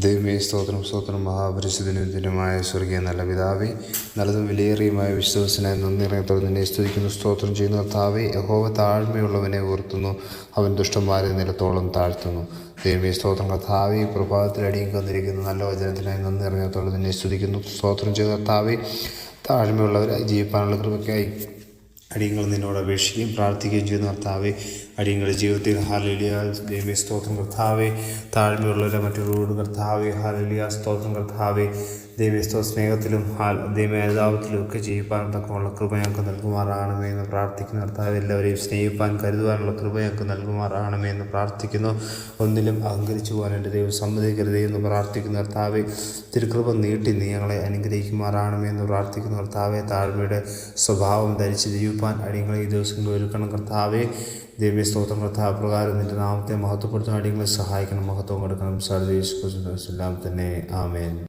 ദൈവമേ സ്തോത്രം സ്തോത്രം. മഹാപരിശുദ്ധനുമായ സ്വർഗീയ നല്ല പിതാവേ, നല്ലതും വിലയേറിയുമായ വിശ്വാസനായി നന്ദിറങ്ങത്തോടെ നിന്നെ സ്തുതിക്കുന്നു, സ്തോത്രം ചെയ്യുന്നു. കർത്താവേ, യഹോവ താഴ്മയുള്ളവനെ ഉയർത്തുന്നു, അവൻ ദുഷ്ടന്മാരെ നിലത്തോളം താഴ്ത്തുന്നു. ദൈവമേ സ്തോത്രം. കർത്താവേ, പ്രഭാതത്തിൽ അടിയും വന്നിരിക്കുന്നു നല്ല വചനത്തിനായി നന്ദിറങ്ങത്തോടെ നിന്നെ സ്തുതിക്കുന്നു, സ്തോത്രം ചെയ്തു. കർത്താവേ, താഴ്മയുള്ളവരായി ജീവിക്കാനുള്ള കൃപയ്ക്കായി അടിയങ്ങൾ നിന്നോട് അപേക്ഷിക്കുകയും പ്രാർത്ഥിക്കുകയും ചെയ്യുന്ന കർത്താവെ, അടിയങ്ങളുടെ ജീവിതത്തിൽ ഹല്ലേലൂയ. ദൈവമേ സ്തോത്രം. കർത്താവെ, താഴ്മയുള്ളവരെ മറ്റൊരുവരോട് കർത്താവെ, ഹല്ലേലൂയ സ്തോത്രം. കർത്താവെ, ദൈവമേ സ്നേഹത്തിലും ദൈവമേധാവത്തിലും ഒക്കെ ജീവിപ്പാൻ തക്കമുള്ള കൃപ ഞങ്ങൾക്ക് നൽകുമാറാകണമേ എന്ന് പ്രാർത്ഥിക്കുന്നു. കർത്താവ്, എല്ലാവരെയും സ്നേഹിപ്പാൻ കരുതുവാനുള്ള കൃപ ഞങ്ങൾക്ക് നൽകുമാറാകണമേ എന്ന് പ്രാർത്ഥിക്കുന്നു. ഒന്നിലും അഹങ്കരിച്ചു പോകാൻ എൻ്റെ ദൈവം സമ്മതിക്കരുതേ എന്ന് പ്രാർത്ഥിക്കുന്നു. കർത്താവെ, തിരുകൃപ നീട്ടി നീ ഞങ്ങളെ അനുഗ്രഹിക്കുമാറാകണമേ എന്ന് പ്രാർത്ഥിക്കുന്നു. കർത്താവെ, താഴ്മയുടെ സ്വഭാവം ധരിച്ച് ജീവിപ്പാൻ അടിയങ്ങളെ ഈ ദിവസങ്ങളിൽ ഒരുക്കണം. കർത്താവെ, ദൈവമേ സ്തോത്രം. കർത്താവ്, പ്രകാരം നിൻ്റെ നാമത്തെ മഹത്വപ്പെടുത്തുന്ന അടിയങ്ങളെ സഹായിക്കണം, മഹത്വം കൊടുക്കണം. സർവ്വേശ്വരൻ തന്നെ. ആമേൻ.